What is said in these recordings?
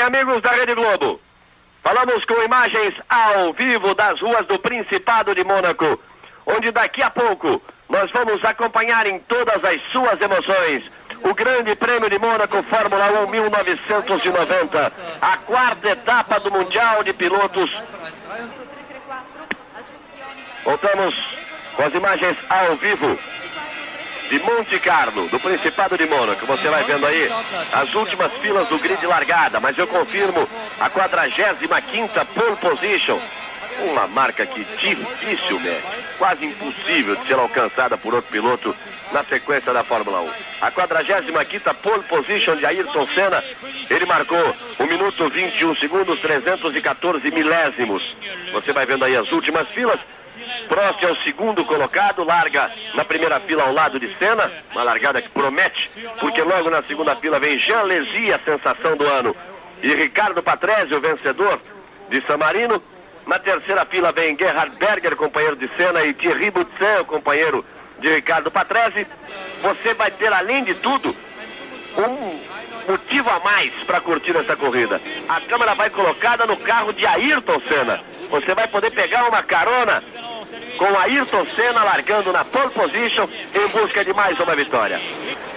amigos da Rede Globo. Falamos com imagens ao vivo das ruas do Principado de Mônaco, onde daqui a pouco nós vamos acompanhar em todas as suas emoções o Grande Prêmio de Mônaco Fórmula 1 1990, a quarta etapa do Mundial de Pilotos. Voltamos com as imagens ao vivo de Monte Carlo, do Principado de Mônaco. Você vai vendo aí as últimas filas do grid largada, mas eu confirmo a 45ª pole position. Uma marca que dificilmente, quase impossível de ser alcançada por outro piloto na sequência da Fórmula 1. A 45ª pole position de Ayrton Senna, ele marcou 1 minuto 21 segundos 314 milésimos. Você vai vendo aí as últimas filas. Prost é o segundo colocado, larga na primeira fila ao lado de Senna, uma largada que promete, porque logo na segunda fila vem Jean Alesi, a sensação do ano, e Ricardo Patrese, o vencedor de San Marino. Na terceira fila vem Gerhard Berger, companheiro de Senna, e Thierry Boutsen, o companheiro de Ricardo Patrese. Você vai ter, além de tudo, um motivo a mais para curtir essa corrida. A câmera vai colocada no carro de Ayrton Senna. Você vai poder pegar uma carona com Ayrton Senna largando na pole position em busca de mais uma vitória.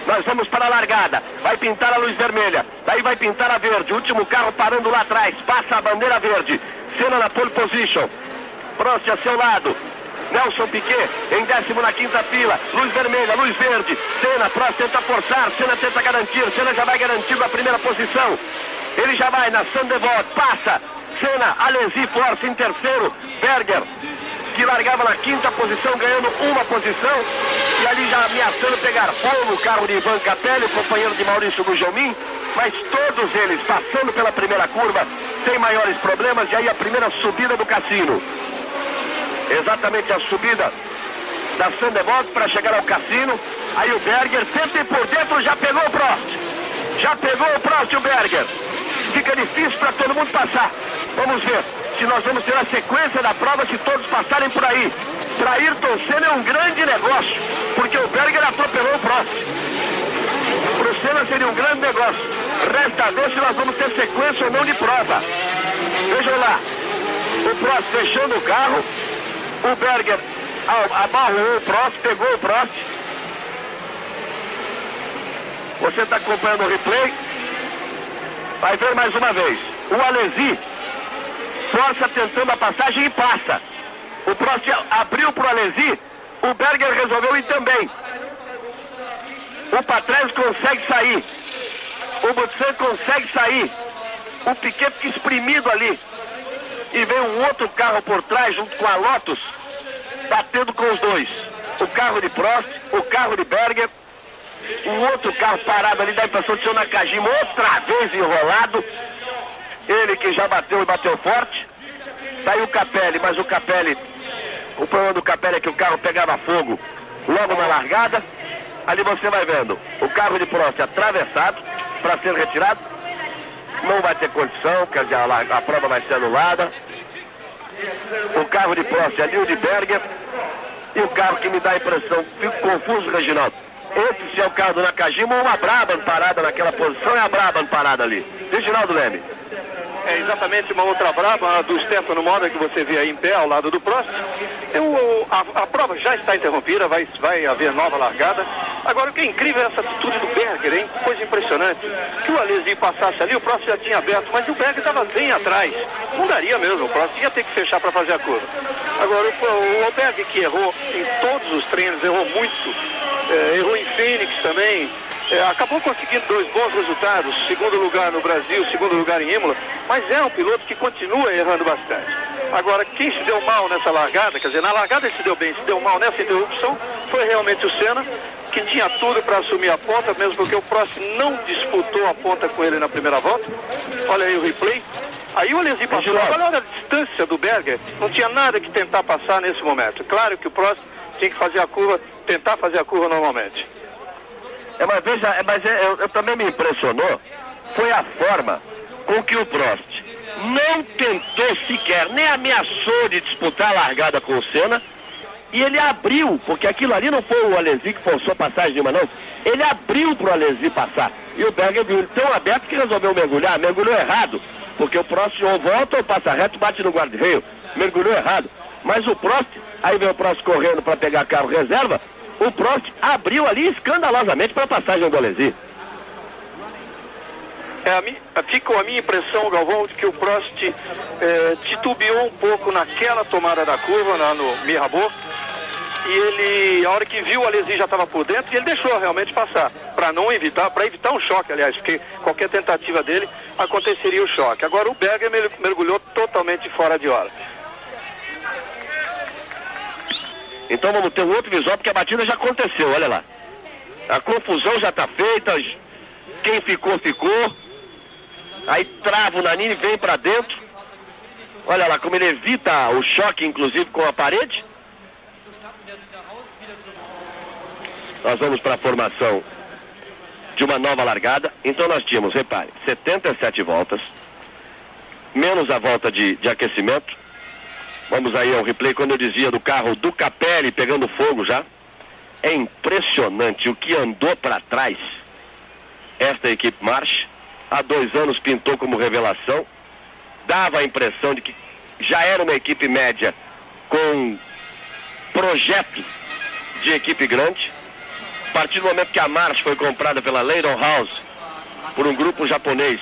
Nós vamos para a largada, vai pintar a luz vermelha, daí vai pintar a verde, o último carro parando lá atrás, passa a bandeira verde, Senna na pole position, Prost a seu lado, Nelson Piquet em 10º na quinta fila, luz vermelha, luz verde, Senna, Prost tenta forçar, Senna tenta garantir, Senna já vai garantindo a primeira posição, ele já vai na Sandevot, passa, Senna, Alesi força em terceiro, Berger, que largava na quinta posição, ganhando uma posição, e ali já ameaçando pegar fogo o carro de Ivan Capelli, companheiro de Maurício Gugelmin, mas todos eles passando pela primeira curva, sem maiores problemas, e aí a primeira subida do Cassino. Exatamente a subida da Sandevot para chegar ao Cassino, aí o Berger tenta ir por dentro, já pegou o Prost. Já pegou o Prost e o Berger. Fica difícil para todo mundo passar. Vamos ver se nós vamos ter a sequência da prova se todos passarem por aí. Para Ayrton Senna é um grande negócio, porque o Berger atropelou o Prost. Para o Senna seria um grande negócio. Resta ver se nós vamos ter sequência ou não de prova. Vejam lá, o Prost fechando o carro, o Berger amarrou o Prost, pegou o Prost. Você está acompanhando o replay, vai ver mais uma vez. O Alesi força tentando a passagem e passa. O Prost abriu para o Alesi, o Berger resolveu ir também. O Patrese consegue sair, o Boutsen consegue sair, o Piquet fica espremido ali. E vem um outro carro por trás, junto com a Lotus, batendo com os dois. O carro de Prost, o carro de Berger, um outro carro parado ali, dá a impressão de ser o Nakajima, outra vez enrolado. Ele que já bateu e bateu forte. Daí o Capelli, mas o Capelli, o problema do Capelli é que o carro pegava fogo logo na largada. Ali você vai vendo o carro de Prost atravessado para ser retirado. Não vai ter condição, quer dizer, a prova vai ser anulada. O carro de Prost ali, o de Berger. E o carro que me dá a impressão, fico confuso, Reginaldo. Esse se é o carro do Nakajima ou uma Brabham parada naquela posição, é a Brabham parada ali. Reginaldo Leme. É exatamente uma outra Brabham, a do Stefano Moda, que você vê aí em pé ao lado do Prost. A prova já está interrompida, vai haver nova largada. Agora, o que é incrível é essa atitude do Berger, hein? Coisa impressionante. Que o Alesi passasse ali, o Prost já tinha aberto, mas o Berger estava bem atrás. Não daria mesmo, o Prost ia ter que fechar para fazer a curva. Agora, o Berger, que errou em todos os treinos, errou muito, errou em Fênix também, acabou conseguindo 2 bons resultados, segundo lugar no Brasil, segundo lugar em Imola, mas é um piloto que continua errando bastante. Agora, quem se deu mal nessa largada, quer dizer, na largada ele se deu bem, se deu mal nessa interrupção, foi realmente o Senna, que tinha tudo para assumir a ponta, mesmo porque o Prost não disputou a ponta com ele na primeira volta. Olha aí o replay. Aí o Alesi passou, olha a distância do Berger, não tinha nada que tentar passar nesse momento. Claro que o Prost tinha que fazer a curva, tentar fazer a curva normalmente. Mas veja, eu também me impressionou, foi a forma com que o Prost não tentou sequer, nem ameaçou de disputar a largada com o Senna, e ele abriu, porque aquilo ali não foi o Alesi que forçou passagem nenhuma, não. ele abriu para o Alesi passar. E o Berger viu ele tão aberto que resolveu mergulhar. Mergulhou errado, porque o Prost ou volta ou passa reto, bate no guarda-reio. Mergulhou errado. Mas o Prost, aí veio o Prost correndo para pegar carro reserva, o Prost abriu ali escandalosamente para a passagem do Alesi. Ficou a minha impressão, Galvão, de que o Prost titubeou um pouco naquela tomada da curva, lá no Mirabeau, e ele, a hora que viu o Alesi já estava por dentro, e ele deixou realmente passar, para evitar um choque, aliás, porque qualquer tentativa dele aconteceria o choque. Agora o Berger mergulhou totalmente fora de hora. Então vamos ter um outro visual, porque a batida já aconteceu, olha lá. A confusão já está feita, quem ficou, ficou. Aí trava o Nannini, vem para dentro. Olha lá como ele evita o choque, inclusive, com a parede. Nós vamos para a formação de uma nova largada. Então nós tínhamos, repare, 77 voltas, menos a volta de aquecimento. Vamos aí ao replay quando eu dizia do carro do Capelli pegando fogo já. É impressionante o que andou para trás esta equipe March. Há 2 anos pintou como revelação. Dava a impressão de que já era uma equipe média com projeto de equipe grande. A partir do momento que a March foi comprada pela Leighton House por um grupo japonês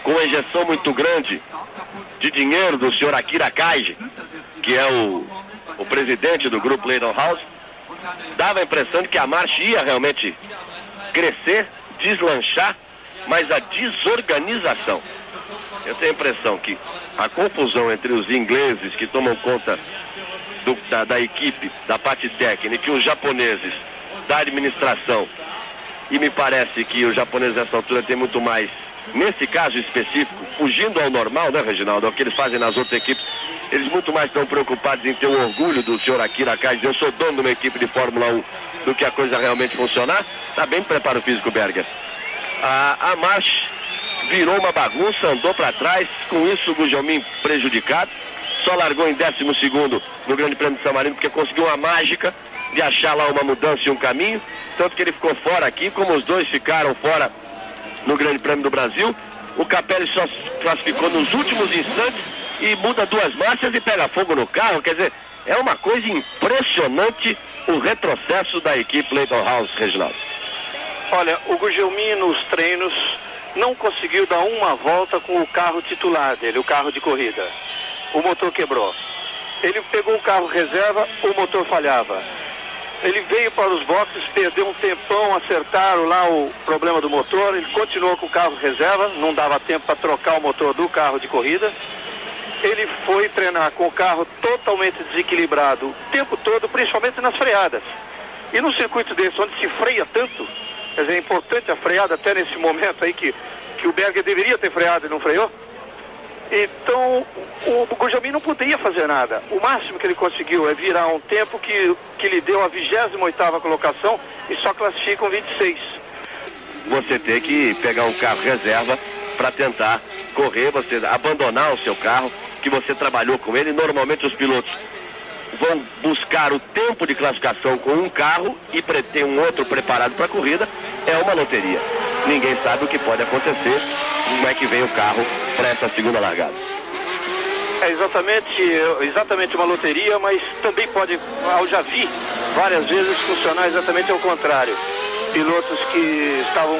com uma injeção muito grande de dinheiro do senhor Akira Kaiji, que é o presidente do grupo Leighton House, dava a impressão de que a March ia realmente crescer, deslanchar, mas a desorganização. Eu tenho a impressão que a confusão entre os ingleses que tomam conta da equipe, da parte técnica, e os japoneses da administração, e me parece que os japoneses nessa altura têm muito mais, nesse caso específico, fugindo ao normal, né, Reginaldo, ao que eles fazem nas outras equipes, eles muito mais estão preocupados em ter o orgulho do senhor Akira Kaiji, eu sou dono de uma equipe de Fórmula 1, do que a coisa realmente funcionar. Está bem preparo físico, Berger. A March virou uma bagunça, andou para trás, com isso o Gugelmin prejudicado, só largou em 12º no Grande Prêmio de San Marino, porque conseguiu uma mágica de achar lá uma mudança e um caminho, tanto que ele ficou fora aqui, como os dois ficaram fora no Grande Prêmio do Brasil. O Capelli só classificou nos últimos instantes e muda 2 marchas e pega fogo no carro. Quer dizer, é uma coisa impressionante o retrocesso da equipe Leighton House, Reginaldo. Olha, o Gugelmin nos treinos não conseguiu dar uma volta com o carro titular dele, o carro de corrida. O motor quebrou. Ele pegou o carro reserva, o motor falhava. Ele veio para os boxes, perdeu um tempão, acertaram lá o problema do motor, ele continuou com o carro reserva, não dava tempo para trocar o motor do carro de corrida. Ele foi treinar com o carro totalmente desequilibrado o tempo todo, principalmente nas freadas. E num circuito desse, onde se freia tanto, quer dizer, é importante a freada até nesse momento aí que o Berger deveria ter freado e não freou. Então, o Gugelmin não poderia fazer nada. O máximo que ele conseguiu é virar um tempo que lhe deu a 28ª colocação e só classificam 26. Você tem que pegar um carro reserva para tentar correr, você abandonar o seu carro, que você trabalhou com ele. Normalmente os pilotos vão buscar o tempo de classificação com um carro e ter um outro preparado para a corrida. É uma loteria. Ninguém sabe o que pode acontecer, como é que vem o carro para essa segunda largada. É exatamente uma loteria, mas também pode, eu já vi várias vezes funcionar exatamente ao contrário. Pilotos que estavam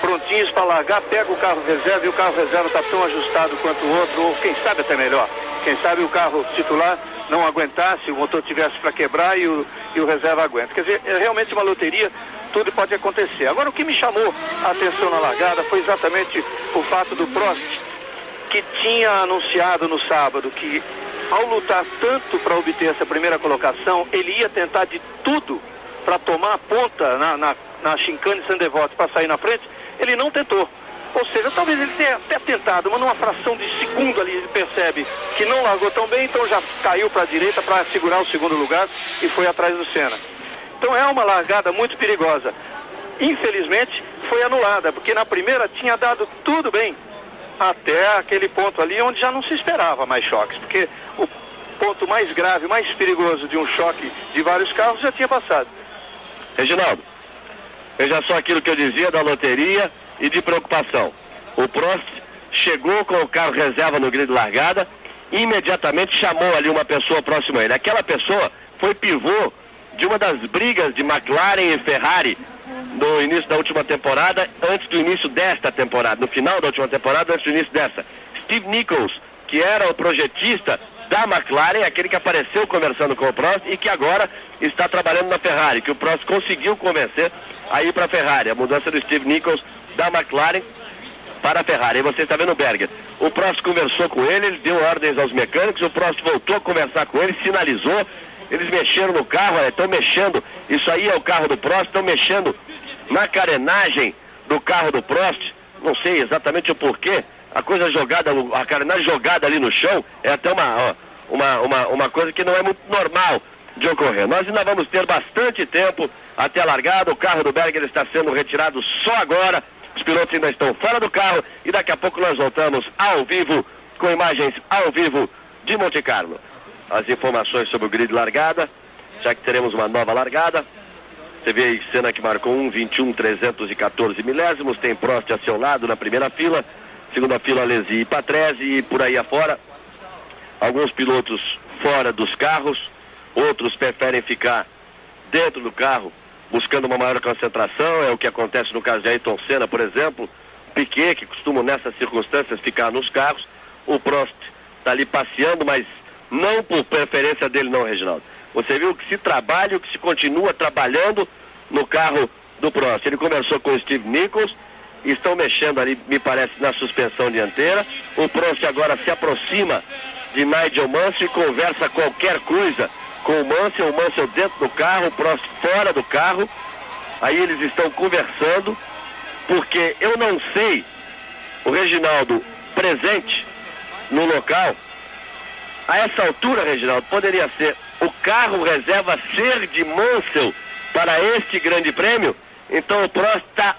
prontinhos para largar, pega o carro reserva e o carro reserva está tão ajustado quanto o outro, ou quem sabe até melhor. Quem sabe o carro titular não aguentasse, o motor tivesse para quebrar e o reserva aguenta. Quer dizer, é realmente uma loteria, tudo pode acontecer. Agora, o que me chamou a atenção na largada foi exatamente o fato do Prost, que tinha anunciado no sábado que, ao lutar tanto para obter essa primeira colocação, ele ia tentar de tudo para tomar a ponta na chicane Saint-Devote para sair na frente. Ele não tentou. Ou seja, talvez ele tenha até tentado, mas numa fração de segundo ali ele percebe que não largou tão bem, então já caiu para a direita para segurar o segundo lugar e foi atrás do Senna. Então é uma largada muito perigosa. Infelizmente foi anulada, porque na primeira tinha dado tudo bem, até aquele ponto ali onde já não se esperava mais choques, porque o ponto mais grave, mais perigoso de um choque de vários carros já tinha passado. Reginaldo, Veja só aquilo que eu dizia da loteria e de preocupação. O Prost chegou com o carro reserva no grid de largada e imediatamente chamou ali uma pessoa próxima a ele. Aquela pessoa foi pivô de uma das brigas de McLaren e Ferrari no início da última temporada, antes do início desta temporada, no final da última temporada, antes do início dessa. Steve Nichols, que era o projetista da McLaren, aquele que apareceu conversando com o Prost e que agora está trabalhando na Ferrari, que o Prost conseguiu convencer a ir para a Ferrari. A mudança do Steve Nichols da McLaren para a Ferrari. E você está vendo o Berger. O Prost conversou com ele, ele deu ordens aos mecânicos, o Prost voltou a conversar com ele, sinalizou, eles mexeram no carro, estão mexendo, isso aí é o carro do Prost, estão mexendo na carenagem do carro do Prost, não sei exatamente o porquê, a coisa jogada, a carenagem jogada ali no chão é até uma coisa que não é muito normal de ocorrer. Nós ainda vamos ter bastante tempo até a largada, o carro do Berger está sendo retirado só agora, os pilotos ainda estão fora do carro e daqui a pouco nós voltamos ao vivo, com imagens ao vivo de Monte Carlo. As informações sobre o grid de largada, já que teremos uma nova largada. Você vê aí Senna que marcou 1:21.314 milésimos, tem Prost a seu lado na primeira fila, segunda fila Alesi e Patrese e por aí afora. Alguns pilotos fora dos carros, outros preferem ficar dentro do carro, buscando uma maior concentração, é o que acontece no caso de Ayrton Senna, por exemplo. Piquet, que costumam nessas circunstâncias ficar nos carros, o Prost está ali passeando, mas não por preferência dele não, Reginaldo. Você viu que se trabalha, o que se continua trabalhando no carro do Prost. Ele conversou com o Steve Nichols, estão mexendo ali, me parece, na suspensão dianteira. O Prost agora se aproxima de Nigel Mansell e conversa qualquer coisa com o Mansell dentro do carro, o Prost fora do carro. Aí eles estão conversando, porque eu não sei, o Reginaldo presente no local, a essa altura, Reginaldo, poderia ser o carro reserva ser de Mansell para este grande prêmio. Então o Prost está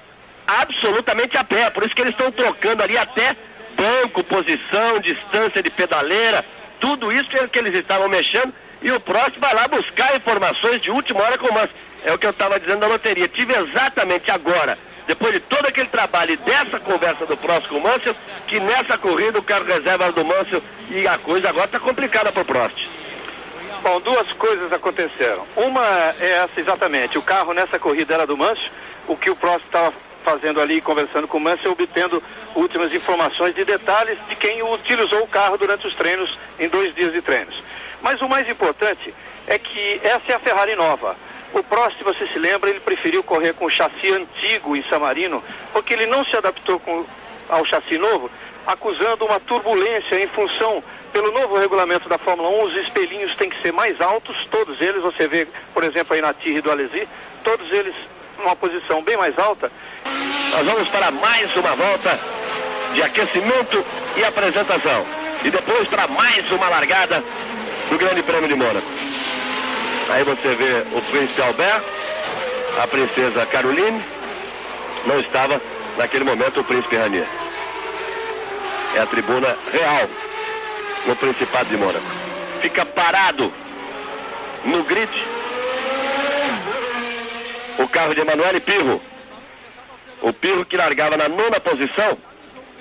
absolutamente a pé, por isso que eles estão trocando ali até banco, posição, distância de pedaleira, tudo isso é que eles estavam mexendo, e o Prost vai lá buscar informações de última hora com o Mansell. É o que eu estava dizendo da loteria. Tive exatamente agora, depois de todo aquele trabalho e dessa conversa do Prost com o Mansell, que nessa corrida o carro reserva era do Mansell e a coisa agora está complicada para o Prost. Bom, duas coisas aconteceram. Uma é essa exatamente, o carro nessa corrida era do Mansell, o que o Prost estava fazendo ali, conversando com o Mansell, obtendo últimas informações de detalhes de quem utilizou o carro durante os treinos, em 2 dias de treinos. Mas o mais importante é que essa é a Ferrari nova. O Prost, se você se lembra, ele preferiu correr com o chassi antigo em San Marino, porque ele não se adaptou ao chassi novo, acusando uma turbulência em função, pelo novo regulamento da Fórmula 1, os espelhinhos têm que ser mais altos, todos eles, você vê, por exemplo, aí na Thierry do Alesi, todos eles numa posição bem mais alta. Nós vamos para mais uma volta de aquecimento e apresentação. E depois para mais uma largada do Grande Prêmio de Mônaco. Aí você vê o príncipe Albert, a princesa Caroline, não estava naquele momento o príncipe Ranier. É a tribuna real no Principado de Mônaco. Fica parado no grid o carro de Emanuele Pirro. O Pirro que largava na 9ª posição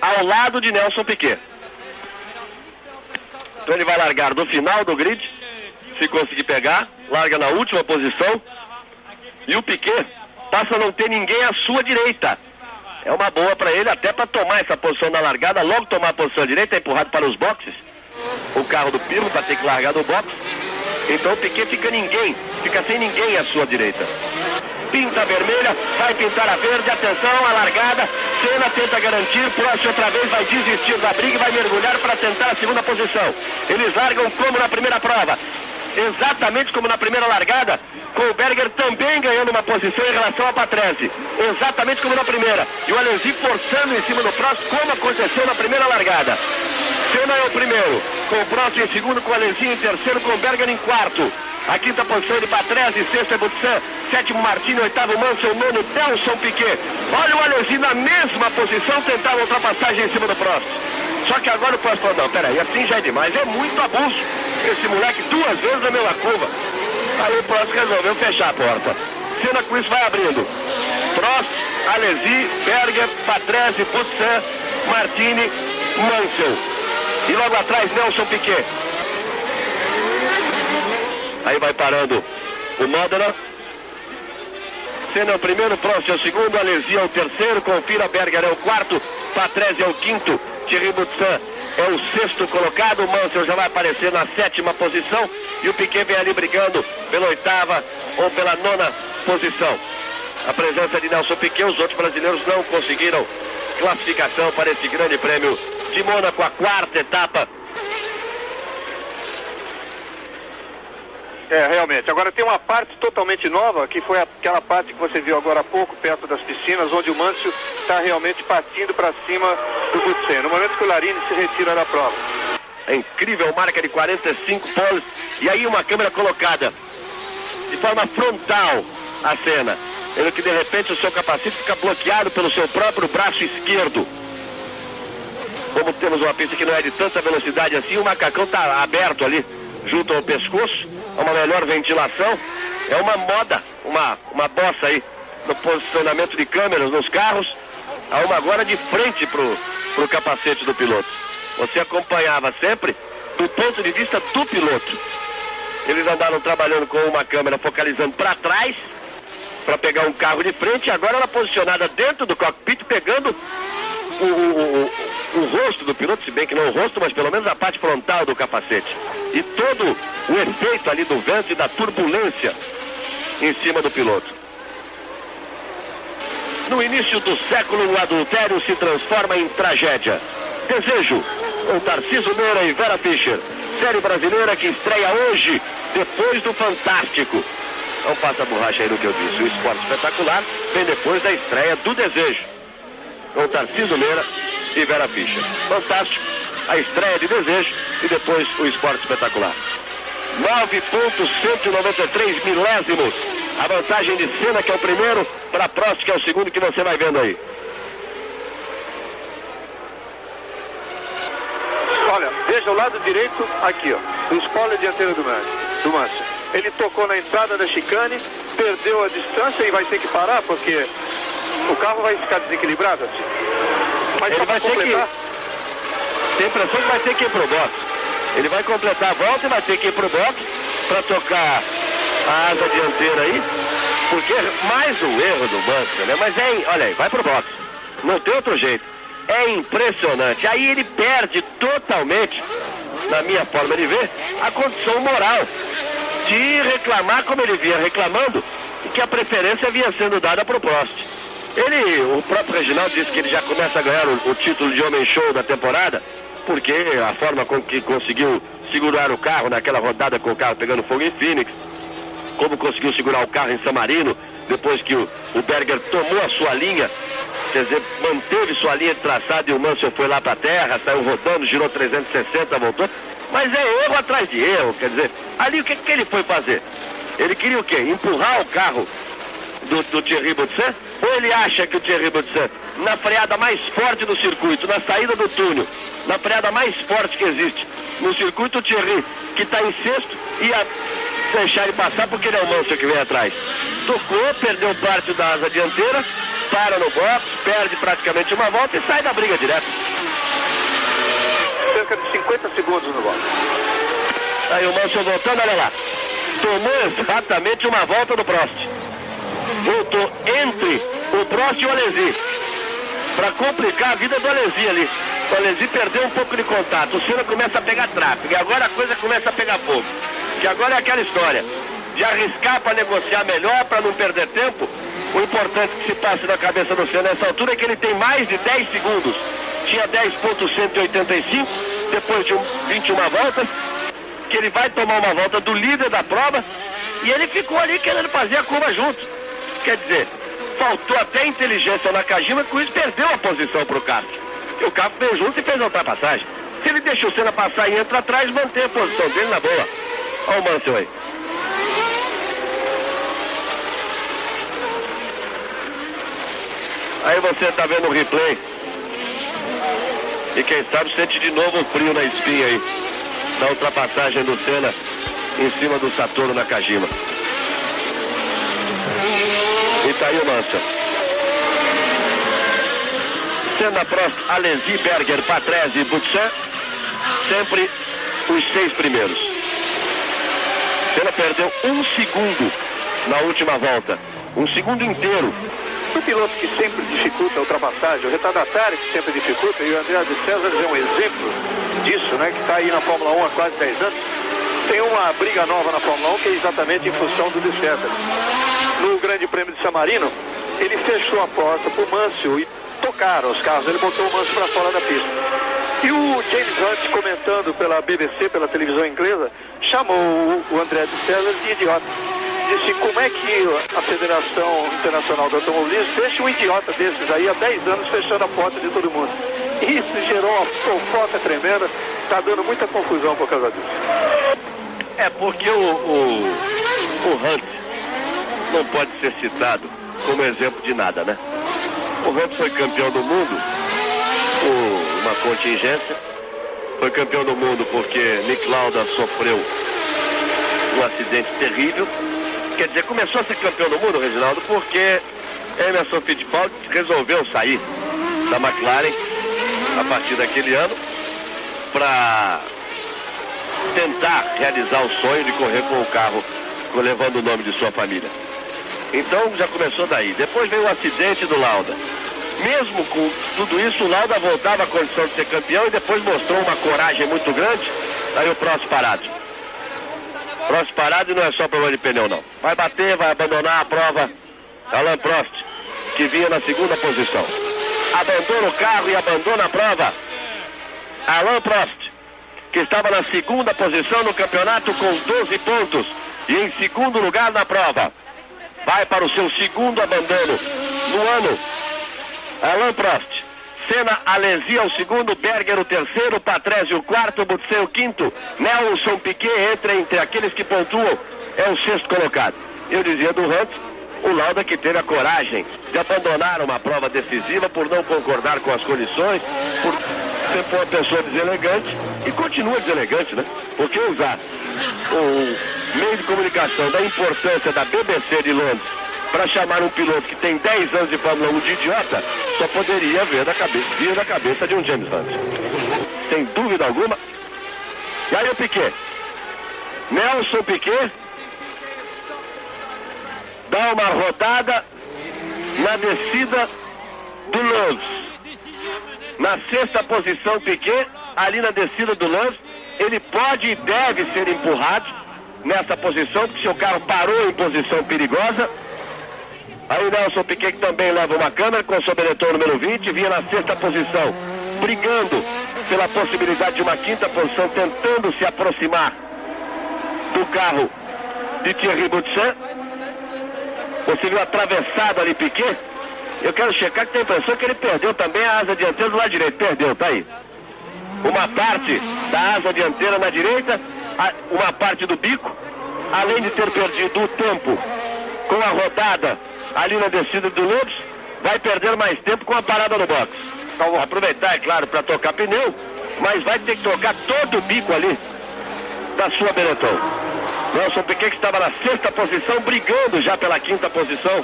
ao lado de Nelson Piquet. Então ele vai largar do final do grid, se conseguir pegar, larga na última posição, e o Piquet passa a não ter ninguém à sua direita. É uma boa para ele, até para tomar essa posição na largada, logo tomar a posição à direita, é empurrado para os boxes. O carro do Pirro vai ter que largar do box. Então o Piquet fica sem ninguém à sua direita. Pinta a vermelha, vai pintar a verde, atenção, a largada, Senna tenta garantir, Prost outra vez vai desistir da briga e vai mergulhar para tentar a segunda posição. Eles largam como na primeira prova, exatamente como na primeira largada, com o Berger também ganhando uma posição em relação a Patrese, exatamente como na primeira, e o Alesi forçando em cima do Prost, como aconteceu na primeira largada. Senna é o primeiro, com o Prost em segundo, com o Alesi em terceiro, com o Berger em quarto. A 5ª posição de Patrese, 6ª é Boutsen, 7º Martini, 8º Mansell, 9º Nelson Piquet. Olha o Alesi na mesma posição, tentava a ultrapassagem em cima do Prost. Só que agora o Prost falou, não, peraí, assim já é demais, é muito abuso. Esse moleque 2 vezes na mesma curva. Aí o Prost resolveu fechar a porta. Senna com isso vai abrindo. Prost, Alesi, Berger, Patrese, Boutsen, Martini, Mansell. E logo atrás Nelson Piquet. Aí vai parando o Modena. Senna é o primeiro, Prost é o segundo, Alesi é o terceiro, confira, Berger é o quarto, Patrese é o quinto, Thierry Boutsen é o sexto colocado, o Mansell já vai aparecer na sétima posição e o Piquet vem ali brigando pela oitava ou pela nona posição. A presença de Nelson Piquet, os outros brasileiros não conseguiram classificação para esse grande prêmio de Mônaco, a quarta etapa. Realmente. Agora tem uma parte totalmente nova, que foi aquela parte que você viu agora há pouco, perto das piscinas, onde o Mansell está realmente partindo para cima do Boutsen, no momento que o Larini se retira da prova. É incrível, marca de 45 poles, e aí uma câmera colocada de forma frontal à cena. Ele que de repente o seu capacete fica bloqueado pelo seu próprio braço esquerdo. Como temos uma pista que não é de tanta velocidade assim, o macacão está aberto ali, junto ao pescoço, uma melhor ventilação. É uma moda, uma bossa aí no posicionamento de câmeras nos carros. Há uma agora de frente pro capacete do piloto. Você acompanhava sempre do ponto de vista do piloto. Eles andaram trabalhando com uma câmera focalizando para trás, para pegar um carro de frente, e agora ela posicionada dentro do cockpit, pegando o rosto do piloto, se bem que não o rosto, mas pelo menos a parte frontal do capacete. E todo o efeito ali do vento e da turbulência em cima do piloto. No início do século, o adultério se transforma em tragédia. Desejo, com Tarcísio Meira e Vera Fischer. Série brasileira que estreia hoje, depois do Fantástico. Não passa borracha aí no que eu disse. O Esporte Espetacular vem depois da estreia do Desejo, com Tarcísio Meira e Vera Fischer. Fantástico, a estreia de Desejo e depois o Esporte Espetacular. 9,193 milésimos. A vantagem de Senna, que é o primeiro, para Prost, que é o segundo, que você vai vendo aí. Olha, veja o lado direito aqui, ó, do spoiler dianteiro do Mansell. Ele tocou na entrada da chicane, perdeu a distância e vai ter que parar, porque o carro vai ficar desequilibrado assim. Mas ele vai ter que... Tem a impressão que vai ter que ir pro box. Ele vai completar a volta e vai ter que ir pro box para tocar a asa dianteira aí, porque mais um erro do Mansell, né? Mas olha aí, vai pro box. Não tem outro jeito. É impressionante. Aí ele perde totalmente, na minha forma de ver, a condição moral de reclamar como ele vinha reclamando e que a preferência vinha sendo dada pro Prost. O próprio Reginaldo disse que ele já começa a ganhar o título de homem show da temporada, porque a forma com que conseguiu segurar o carro naquela rodada com o carro pegando fogo em Phoenix, como conseguiu segurar o carro em San Marino, depois que o Berger tomou a sua linha, quer dizer, manteve sua linha de traçado e o Mansell foi lá para a terra, saiu rodando, girou 360, voltou. Mas é erro atrás de erro, quer dizer, ali o que ele foi fazer? Ele queria o quê? Empurrar o carro do Thierry Boutsen? Ou ele acha que o Thierry Boutsen, na freada mais forte do circuito, na saída do túnel, na freada mais forte que existe no circuito, o Thierry, que está em sexto, ia deixar ele passar porque ele é o Mansell que vem atrás? Tocou, perdeu parte da asa dianteira, para no box, perde praticamente uma volta e sai da briga direto. Cerca de 50 segundos no box. Aí o Mansell voltando, olha lá. Tomou exatamente uma volta do Prost. Voltou entre o Prost e o Alesi, para complicar a vida do Alesi ali. O Alesi perdeu um pouco de contato. O Senna começa a pegar tráfego. E agora a coisa começa a pegar fogo. Que agora é aquela história de arriscar para negociar melhor, para não perder tempo. O importante que se passa na cabeça do Senna nessa altura é que ele tem mais de 10 segundos. Tinha 10,185 depois de 21 voltas, que ele vai tomar uma volta do líder da prova, e ele ficou ali querendo fazer a curva junto. Quer dizer, faltou até inteligência na Kajima, com isso perdeu a posição para o carro. E o carro veio junto e fez a ultrapassagem. Se ele deixa o Senna passar e entra atrás, mantém a posição dele na boa. Olha o Mansell aí. Aí você está vendo o replay. E quem sabe sente de novo o frio na espinha aí, da ultrapassagem do Senna em cima do Satoru Nakajima. E tá aí o Mansell. Senna, Prost, Alesi, Berger, Patrese e Boutsen, sempre os 6 primeiros. Senna perdeu 1 segundo na última volta, 1 segundo inteiro. O piloto que sempre dificulta a ultrapassagem, o retardatário que sempre dificulta, e o André de César é um exemplo disso, né, que está aí na Fórmula 1 há quase 10 anos. Tem uma briga nova na Fórmula 1 que é exatamente em função do de César. No Grande Prêmio de San Marino, ele fechou a porta para o Mansell e tocaram os carros, ele botou o Mansell para fora da pista. E o James Hunt, comentando pela BBC, pela televisão inglesa, chamou o André de César de idiota. Disse, como é que a Federação Internacional do Automobilismo deixa um idiota desses aí há 10 anos fechando a porta de todo mundo? Isso gerou uma fofoca tremenda, está dando muita confusão por causa disso. É porque o Hunt não pode ser citado como exemplo de nada, né? O Hunt foi campeão do mundo por uma contingência, foi campeão do mundo porque Nick Lauda sofreu um acidente terrível. Quer dizer, começou a ser campeão do mundo, Reginaldo, porque Emerson Fittipaldi resolveu sair da McLaren a partir daquele ano para tentar realizar o sonho de correr com o carro levando o nome de sua família. Então já começou daí. Depois veio o acidente do Lauda. Mesmo com tudo isso, o Lauda voltava à condição de ser campeão e depois mostrou uma coragem muito grande. Aí o Prost parado. Prost parado e não é só problema de pneu, não. Vai bater, vai abandonar a prova. Alain Prost, que vinha na segunda posição. Abandona o carro e abandona a prova. Alain Prost, que estava na segunda posição no campeonato com 12 pontos e em segundo lugar na prova. Vai para o seu segundo abandono no ano. Alain Prost. Senna, Alesi o segundo, Berger o terceiro, Patrese o quarto, Boutsen o quinto, Nelson Piquet entra entre aqueles que pontuam, é o sexto colocado. Eu dizia do Hunt, o Lauda que teve a coragem de abandonar uma prova decisiva por não concordar com as condições, por ser uma pessoa deselegante, e continua deselegante, né? Porque usar o meio de comunicação da importância da BBC de Londres para chamar um piloto que tem 10 anos de Fórmula 1 de idiota, só poderia vir da cabeça de um James Hunt. Sem dúvida alguma. E aí o Piquet. Nelson Piquet dá uma rodada na descida do Loves. Na sexta posição, Piquet, ali na descida do Loves, ele pode e deve ser empurrado nessa posição, porque seu carro parou em posição perigosa. Aí o Nelson Piquet, que também leva uma câmera com o seu Benetton número 20, vinha na sexta posição, brigando pela possibilidade de uma quinta posição, tentando se aproximar do carro de Thierry Boutsen. Você viu atravessado ali Piquet? Eu quero checar que tem a impressão que ele perdeu também a asa dianteira do lado direito. Perdeu, tá aí. Uma parte da asa dianteira na direita, uma parte do bico, além de ter perdido o tempo com a rodada ali na descida do Lourdes, vai perder mais tempo com a parada no box. Então, vou aproveitar, é claro, para tocar pneu, mas vai ter que tocar todo o bico ali da sua Benetton. Nelson Piquet, que estava na sexta posição, brigando já pela quinta posição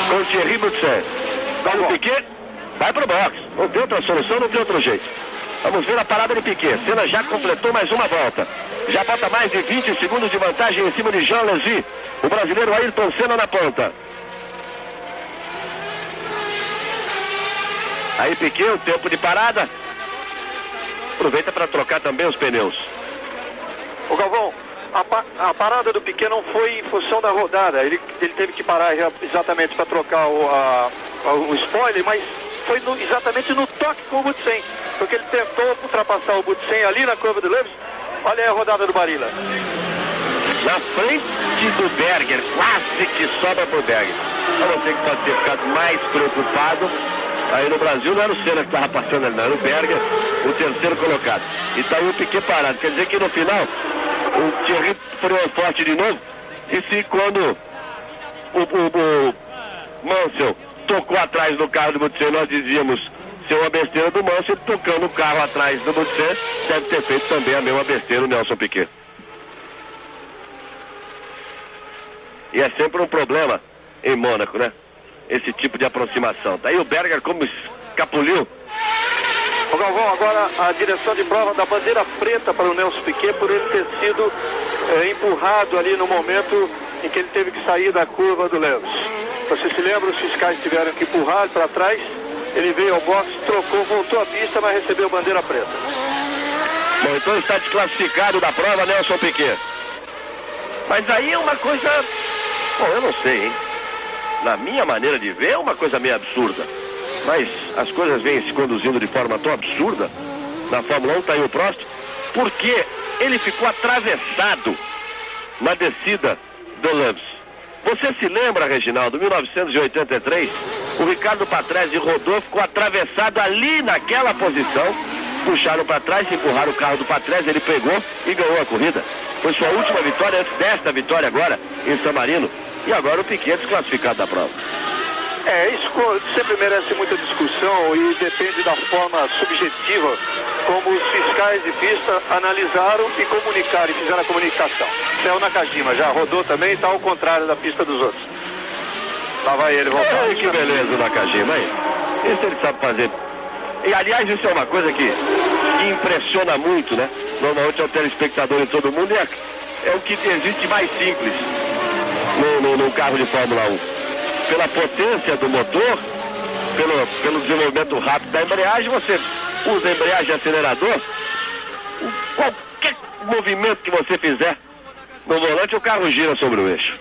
com Thierry Boutsen. Então o Piquet vai pro box. Não tem outra solução, não tem outro jeito. Vamos ver a parada de Piquet. Senna já completou mais uma volta. Já bota mais de 20 segundos de vantagem em cima de Jean Alesi. O brasileiro Ayrton Senna na ponta. Aí Piquet, o tempo de parada. Aproveita para trocar também os pneus. Ô Galvão, a parada do Piquet não foi em função da rodada. Ele teve que parar exatamente para trocar o spoiler, mas foi exatamente no toque com o Boutsen. Porque ele tentou ultrapassar o Boutsen ali na curva do Loves. Olha aí a rodada do Barilla. Na frente do Berger, quase que sobra pro Berger. A não ser que pode ter ficado mais preocupado. Aí no Brasil não era o Senna que estava passando ali, não, era o Berger, o terceiro colocado. E tá aí o Piquet parado. Quer dizer que no final o Thierry freou forte de novo. E se quando o Mansell tocou atrás do carro do Boutsen, nós dizíamos ser uma besteira do Mansell, tocando o carro atrás do Boutsen, deve ter feito também a mesma besteira o Nelson Piquet. E é sempre um problema em Mônaco, né? esse tipo de aproximação. Daí o Berger como escapuliu. O Galvão, agora a direção de prova da bandeira preta para o Nelson Piquet por ele ter sido empurrado ali no momento em que ele teve que sair da curva do Lewis. Você se lembra, os fiscais tiveram que empurrar para trás, ele veio ao box, trocou, voltou à pista, mas recebeu bandeira preta. Bom, então está desclassificado da prova Nelson Piquet. Mas aí é uma coisa... Bom, eu não sei, hein? Na minha maneira de ver, é uma coisa meio absurda. Mas as coisas vêm se conduzindo de forma tão absurda. Na Fórmula 1 está aí o Prost, porque ele ficou atravessado na descida do Lewis. Você se lembra, Reginaldo, 1983, o Ricardo Patrese rodou, ficou atravessado ali naquela posição, puxaram para trás, empurraram o carro do Patrese, ele pegou e ganhou a corrida. Foi sua última vitória antes desta vitória agora em San Marino. E agora o Piquet desclassificado da prova. Isso sempre merece muita discussão e depende da forma subjetiva como os fiscais de pista analisaram e comunicaram, e fizeram a comunicação. Céu Nakajima já rodou também, está ao contrário da pista dos outros. Lá vai ele voltar. Ai, que beleza o Nakajima aí. Isso ele sabe fazer. E aliás, isso é uma coisa que impressiona muito, né? Normalmente é o telespectador em todo mundo, é o que existe mais simples no carro de Fórmula 1. Pela potência do motor, pelo desenvolvimento rápido da embreagem, você usa embreagem e acelerador, qualquer movimento que você fizer no volante, o carro gira sobre o eixo.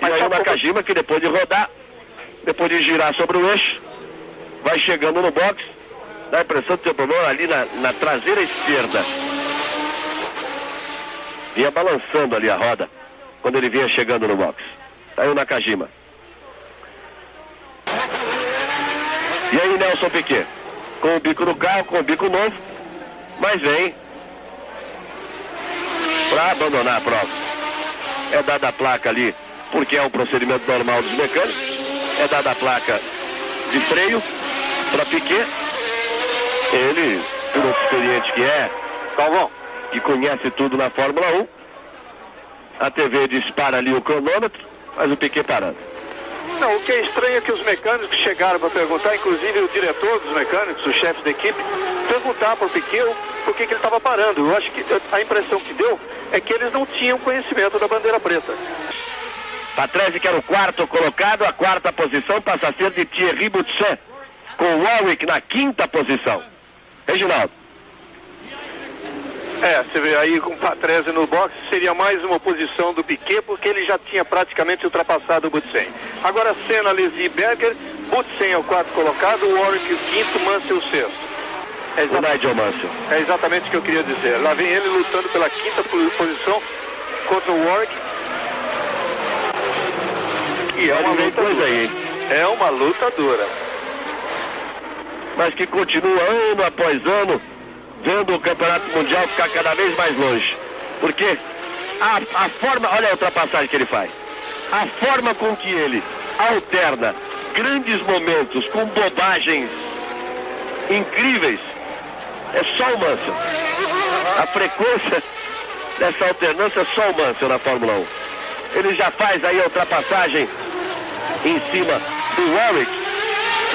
E aí o Nakajima, que depois de rodar, depois de girar sobre o eixo, vai chegando no box, dá a impressão de ter problema ali na traseira esquerda. Vinha balançando ali a roda, quando ele vinha chegando no box. Tá aí o Nakajima. E aí Nelson Piquet, com o bico no carro, com o bico novo, mas vem para abandonar a prova. É dada a placa ali, porque é um procedimento normal dos mecânicos, é dada a placa de freio para Piquet. Ele, por experiente que é, Galvão, que conhece tudo na Fórmula 1, a TV dispara ali o cronômetro, mas o Piquet parando. Não, o que é estranho é que os mecânicos chegaram para perguntar, inclusive o diretor dos mecânicos, o chefe da equipe, perguntar para o Piquet por que ele estava parando. Eu acho que a impressão que deu é que eles não tinham conhecimento da bandeira preta. Patrese, que era o quarto colocado, a quarta posição passa a ser de Thierry Boutsen, com o Warwick na quinta posição. Reginaldo. Você vê aí com o Patrese no box, seria mais uma posição do Piquet, porque ele já tinha praticamente ultrapassado o Boutsen. Agora Senna, Alesi e Berger, Boutsen é o quarto colocado, o Warwick o quinto, Mansell o sexto. O Nigel Mansell. É exatamente o que eu queria dizer. Lá vem ele lutando pela quinta posição contra o Warwick. E é uma luta dura. Aí, é uma luta dura. Mas que continua ano após ano, vendo o Campeonato Mundial ficar cada vez mais longe. Porque a forma, olha a ultrapassagem que ele faz. A forma com que ele alterna grandes momentos com bobagens incríveis, é só o Mansell. A frequência dessa alternância é só o Mansell na Fórmula 1. Ele já faz aí a ultrapassagem em cima do Warwick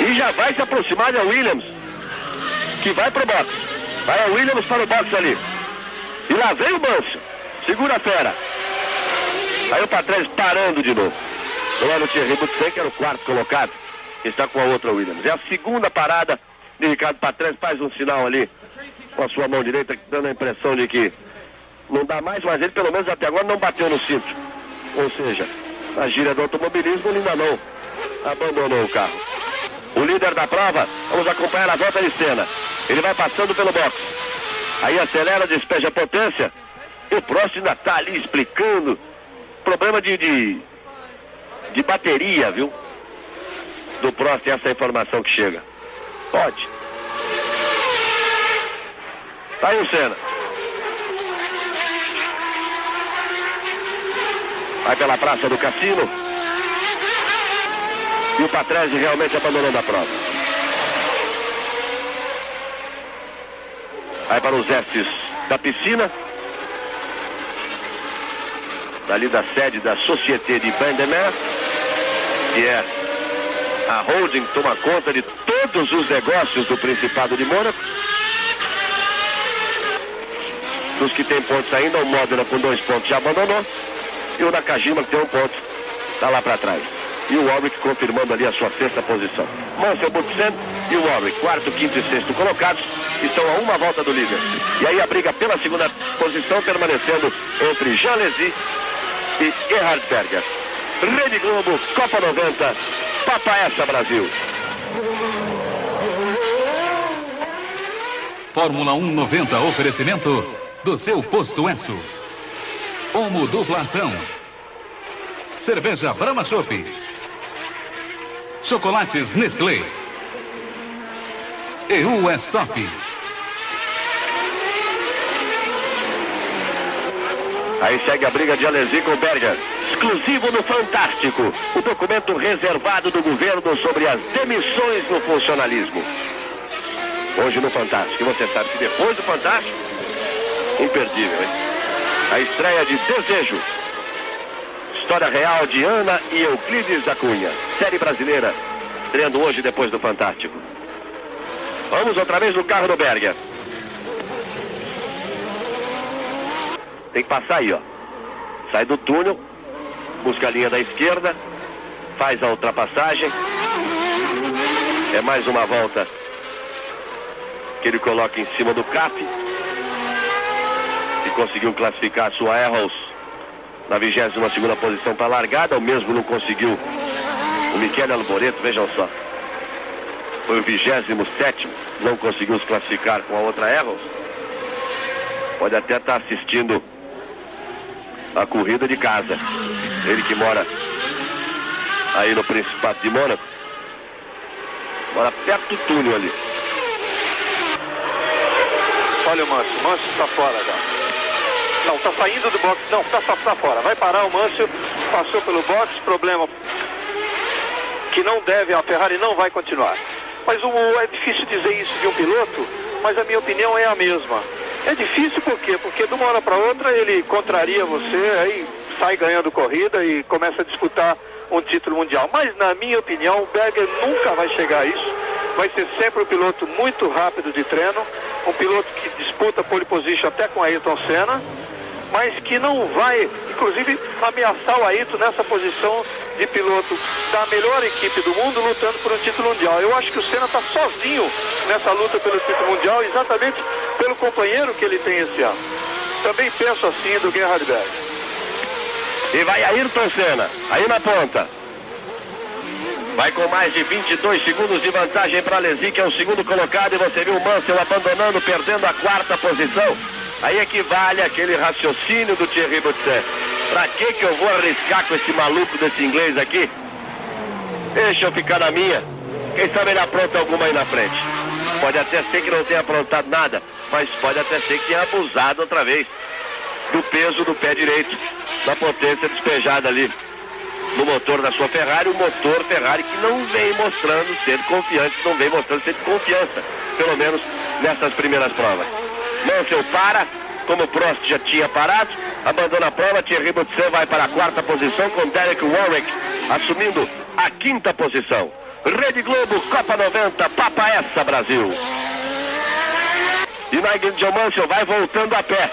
e já vai se aproximar da Williams, que vai pro box. Vai a Williams para o box ali. E lá vem o Mansell. Segura a fera. Aí o Patrese parando de novo. Não era o Thierry Boutsen, que era o quarto colocado, que está com a outra Williams. É a segunda parada de Ricardo Patrese. Faz um sinal ali com a sua mão direita, dando a impressão de que não dá mais, mas ele pelo menos até agora não bateu no cinto. Ou seja, a gíria do automobilismo ele ainda não abandonou o carro. O líder da prova, vamos acompanhar a volta de Senna. Ele vai passando pelo box. Aí acelera, despeja a potência. E o Prost ainda está ali explicando. Problema de bateria, viu? Do Prost, essa informação que chega. Pode. Tá aí o Senna. Vai pela praça do Cassino. E o Patrese realmente abandonando a prova. Vai para os estes da piscina. Dali da sede da Société de Bain de Mer. que é a holding que toma conta de todos os negócios do Principado de Mônaco. Dos que tem pontos ainda, o Modena com 2 pontos já abandonou. E o Nakajima que tem 1 ponto, está lá para trás. E o Warwick confirmando ali a sua 6ª posição. Mansell, Butsen e o Warwick, 4º, 5º e 6º colocados, estão a 1 volta do líder. E aí a briga pela 2ª posição permanecendo entre Jean Alesi e Gerhard Berger. Rede Globo, Copa 90, Papa essa Brasil. Fórmula 1 90, oferecimento do seu posto Esso. Omo dupla ação. Cerveja Brahma Chopp. Chocolates Nestlé. EU Stop. Aí segue a briga de Alesi com Berger. Exclusivo no Fantástico, o documento reservado do governo sobre as demissões no funcionalismo. Hoje no Fantástico. E você sabe que depois do Fantástico, imperdível, hein? A estreia de Desejo. História real de Ana e Euclides da Cunha. Série brasileira, estreando hoje depois do Fantástico. Vamos outra vez no carro do Berger. Tem que passar aí, ó. Sai do túnel, busca a linha da esquerda, faz a ultrapassagem. É mais uma volta que ele coloca em cima do CAP. E conseguiu classificar a sua Arrows na 22ª posição para a largada. O mesmo não conseguiu o Michele Alboreto, vejam só. Foi o 27º, não conseguiu se classificar com a outra Arrows. Pode até estar assistindo a corrida de casa. Ele que mora aí no Principado de Mônaco. Mora perto do túnel ali. Olha o Mâncio está fora já. Não, está saindo do box. Não, está fora. Vai parar o Mâncio, passou pelo box, problema que não deve, a Ferrari não vai continuar. Mas é difícil dizer isso de um piloto, mas a minha opinião é a mesma. É difícil por quê? Porque de uma hora para outra ele contraria você, aí sai ganhando corrida e começa a disputar um título mundial. Mas na minha opinião, o Berger nunca vai chegar a isso. Vai ser sempre um piloto muito rápido de treino, um piloto que disputa pole position até com Ayrton Senna, mas que não vai, inclusive, ameaçar o Ayrton nessa posição de piloto da melhor equipe do mundo lutando por um título mundial. Eu acho que o Senna está sozinho nessa luta pelo título mundial, exatamente pelo companheiro que ele tem esse ano. Também penso assim do Gerhard Berger. E vai Ayrton Senna, aí na ponta. Vai com mais de 22 segundos de vantagem para Alesi, que é o 2º colocado, e você viu o Mansell abandonando, perdendo a 4ª posição. Aí equivale aquele raciocínio do Thierry Boutsen. Pra que eu vou arriscar com esse maluco desse inglês aqui? Deixa eu ficar na minha. Quem sabe ele apronta alguma aí na frente. Pode até ser que não tenha aprontado nada, mas pode até ser que tenha abusado outra vez do peso do pé direito, da potência despejada ali no motor da sua Ferrari. O motor Ferrari que não vem mostrando ser confiante, não vem mostrando ser de confiança, pelo menos nessas primeiras provas. Mansell para, como o Prost já tinha parado, abandona a prova. Thierry Boutsen vai para a 4ª posição com Derek Warwick assumindo a 5ª posição. Rede Globo, Copa 90, Papa essa Brasil. E Nigel John Mansell vai voltando a pé,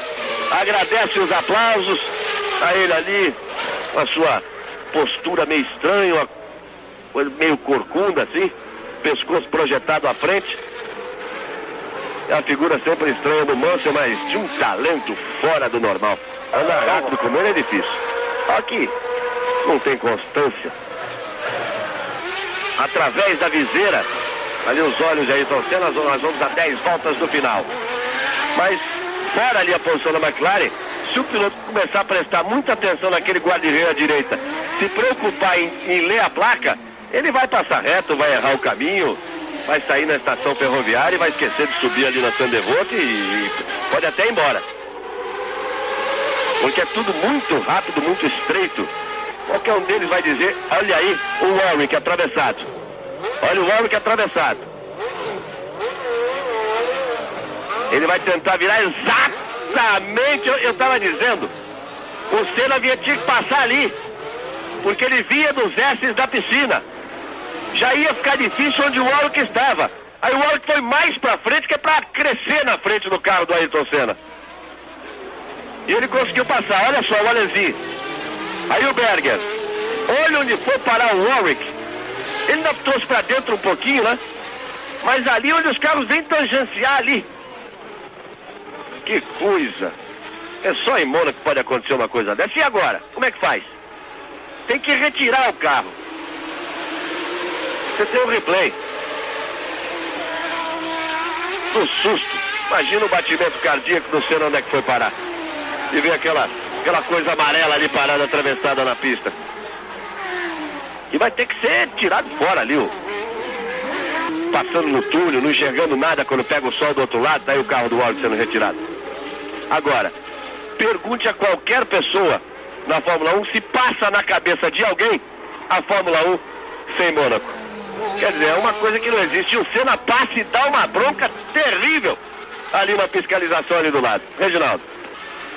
agradece os aplausos a ele ali, com a sua postura meio estranha, uma coisa meio corcunda assim, pescoço projetado à frente. É a figura sempre estranha do Mansell, mas de um talento fora do normal. Andar rápido com ele é difícil. Aqui não tem constância. Através da viseira, ali os olhos de Ayrton Senna, nós vamos a 10 voltas do final. Mas fora ali a posição da McLaren, se o piloto começar a prestar muita atenção naquele guarda-reio à direita, se preocupar em ler a placa, ele vai passar reto, vai errar o caminho, vai sair na estação ferroviária e vai esquecer de subir ali na Sandevoort e pode até ir embora. Porque é tudo muito rápido, muito estreito. Qualquer um deles vai dizer, olha aí o Warwick atravessado. Olha o Warwick atravessado. Ele vai tentar virar exatamente, eu estava dizendo, o Senna tinha que passar ali. porque ele vinha dos S's da piscina. Já ia ficar difícil onde o Warwick estava. Aí o Warwick foi mais pra frente, que é pra crescer na frente do carro do Ayrton Senna. E ele conseguiu passar, olha só, o Alesi. Aí o Berger. Olha onde foi parar o Warwick. Ele ainda trouxe pra dentro um pouquinho, né? Mas ali onde os carros vêm tangenciar ali. Que coisa. É só em Mônaco que pode acontecer uma coisa dessa. E agora? Como é que faz? Tem que retirar o carro. Você tem um replay. No susto. Imagina o batimento cardíaco do Senna, onde é que foi parar. E ver aquela coisa amarela ali parada, atravessada na pista. E vai ter que ser tirado fora ali, passando no túnel, não enxergando nada quando pega o sol do outro lado, tá aí o carro do Warwick sendo retirado. Agora, pergunte a qualquer pessoa na Fórmula 1 se passa na cabeça de alguém a Fórmula 1 sem Mônaco. Quer dizer, é uma coisa que não existe. O Senna passa e dá uma bronca terrível. Ali uma fiscalização ali do lado. Reginaldo.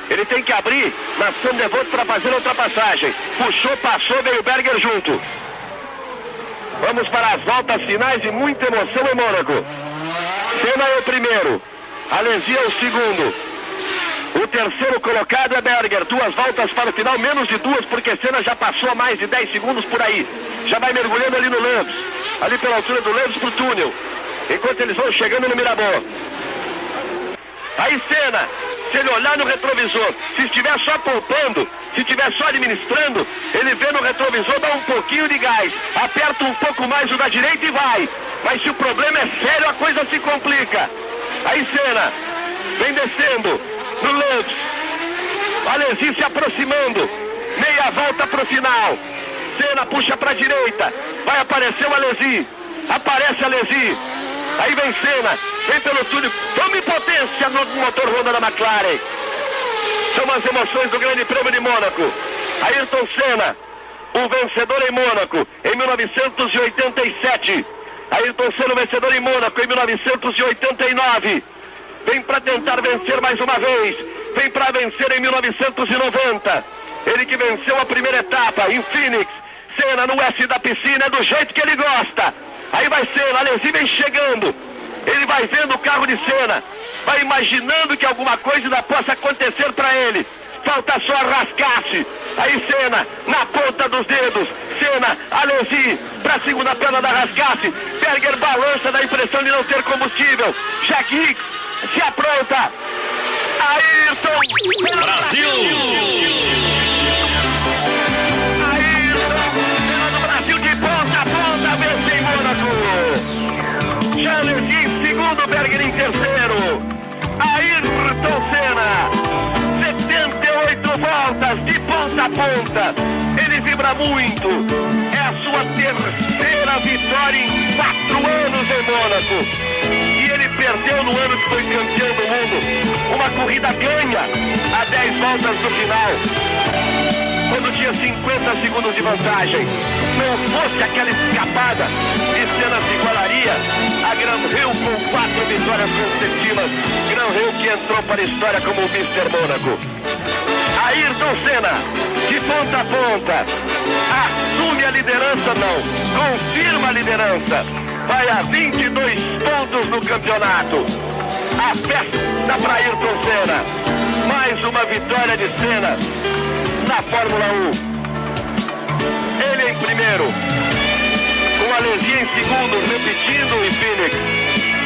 Ele tem que abrir na Sandevot para fazer a ultrapassagem. Puxou, passou, veio o Berger junto. Vamos para as voltas finais e muita emoção em Mônaco. Senna é o primeiro. Alesi é o segundo. O terceiro colocado é Berger. 2 voltas para o final, menos de 2, porque Senna já passou a mais de 10 segundos por aí. Já vai mergulhando ali no Lambs. Ali pela altura do Lambs pro túnel. Enquanto eles vão chegando no Miramor. Aí Senna, se ele olhar no retrovisor, se estiver só poupando, se estiver só administrando, ele vê no retrovisor, dá um pouquinho de gás, aperta um pouco mais o da direita e vai. Mas se o problema é sério, a coisa se complica. Aí Senna vem descendo no Lance. Alesi se aproximando, meia volta pro final. Senna puxa pra direita, vai aparecer o Alesi, aparece Alesi. Aí vem Senna, vem pelo túnel, tome potência no motor Honda da McLaren. São as emoções do Grande Prêmio de Mônaco. Ayrton Senna, o vencedor em Mônaco em 1987. Ayrton Senna, o vencedor em Mônaco em 1989. Vem para tentar vencer mais uma vez. Vem para vencer em 1990. Ele que venceu a primeira etapa em Phoenix. Senna no S da piscina, é do jeito que ele gosta. Aí vai Senna, Alesi vem chegando. Ele vai vendo o carro de Senna, vai imaginando que alguma coisa ainda possa acontecer para ele. Falta só rascar-se. Aí Senna, na ponta dos dedos. Senna, Alesi, para a segunda perna da rascar-se. Berger balança, dá a impressão de não ter combustível. Jack Hicks se apronta. Ayrton Brasil! Alesi em segundo, Berger em terceiro. Ayrton Senna, 78 voltas de ponta a ponta. Ele vibra muito. É a sua terceira vitória em 4 anos em Mônaco. E ele perdeu no ano que foi campeão do mundo uma corrida ganha a 10 voltas do final, quando tinha 50 segundos de vantagem. Não fosse aquela escapada, e Senna se igualaria a Graham Hill com 4 vitórias consecutivas. Graham Hill que entrou para a história como o Mr. Mônaco. Ayrton Senna, de ponta a ponta, assume a liderança, não, confirma a liderança. Vai a 22 pontos no campeonato. A festa para Ayrton Senna. Mais uma vitória de Senna na Fórmula 1. Ele em primeiro, com Alesi em segundo, repetindo em Phoenix,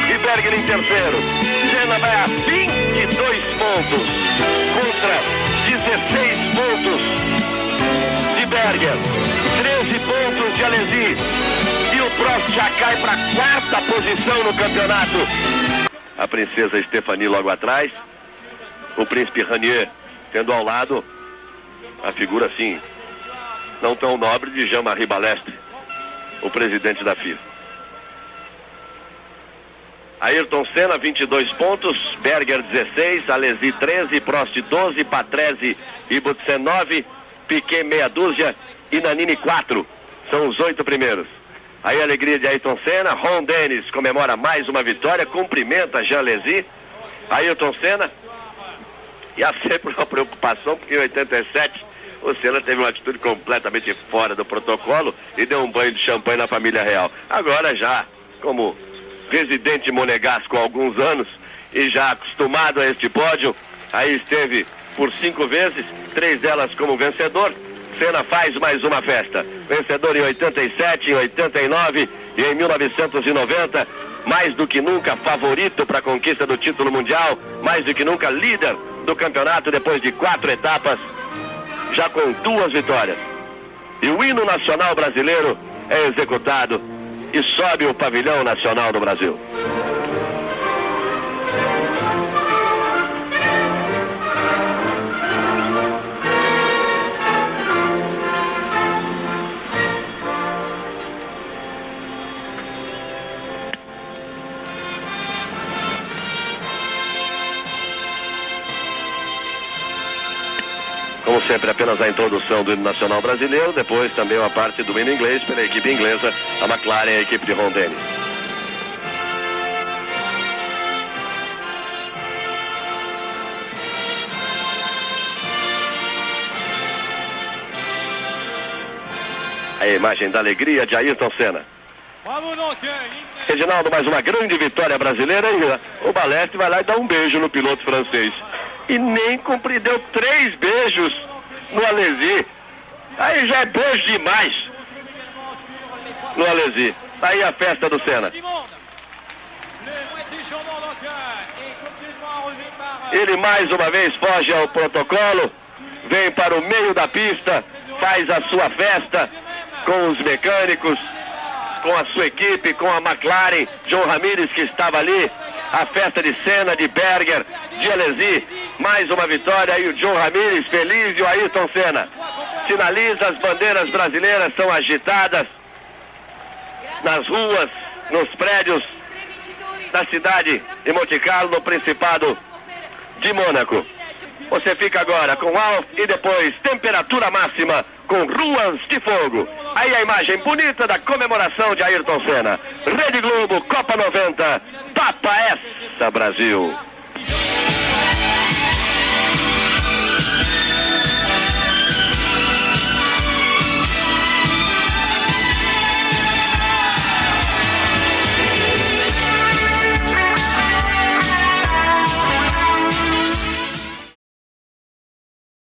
e Berger em terceiro. Senna vai a 22 pontos contra 16 pontos de Berger, 13 pontos de Alesi, e o Prost já cai para a 4ª posição no campeonato. A princesa Stephanie logo atrás, o príncipe Ranier tendo ao lado a figura assim, não tão nobre, de Jean-Marie Balestre, o presidente da FIA. Ayrton Senna 22 pontos, Berger 16, Alesi 13, Prost 12, Patrese e Boutsen 9, Piquet meia dúzia e Nannini 4. São os 8 primeiros. Aí a alegria de Ayrton Senna. Ron Dennis comemora mais uma vitória, cumprimenta Jean Alesi. Ayrton Senna. E há sempre uma preocupação, porque em 87 o Senna teve uma atitude completamente fora do protocolo e deu um banho de champanhe na família real. Agora já, como residente monegasco há alguns anos e já acostumado a este pódio, aí esteve por 5 vezes, 3 delas como vencedor. Senna faz mais uma festa. Vencedor em 87, em 89 e em 1990. Mais do que nunca favorito para a conquista do título mundial. Mais do que nunca líder do campeonato depois de 4 etapas. Já com 2 vitórias. E o hino nacional brasileiro é executado e sobe o pavilhão nacional do Brasil. Como sempre, apenas a introdução do hino nacional brasileiro, depois também uma parte do hino inglês pela equipe inglesa, a McLaren e a equipe de Ron Dennis. A imagem da alegria de Ayrton Senna. Reginaldo, mais uma grande vitória brasileira e o Balestre vai lá e dá um beijo no piloto francês. E nem deu 3 beijos no Alesi. Aí já é beijo demais no Alesi. Aí a festa do Senna. Ele mais uma vez foge ao protocolo, vem para o meio da pista, faz a sua festa com os mecânicos, com a sua equipe, com a McLaren, John Ramirez que estava ali, a festa de Senna, de Berger, de Alesi. Mais uma vitória e o John Ramirez feliz e o Ayrton Senna. Sinaliza, as bandeiras brasileiras são agitadas nas ruas, nos prédios da cidade de Monte Carlo, no Principado de Mônaco. Você fica agora com Alf e depois temperatura máxima com ruas de fogo. Aí a imagem bonita da comemoração de Ayrton Senna. Rede Globo, Copa 90, Papa essa, Brasil.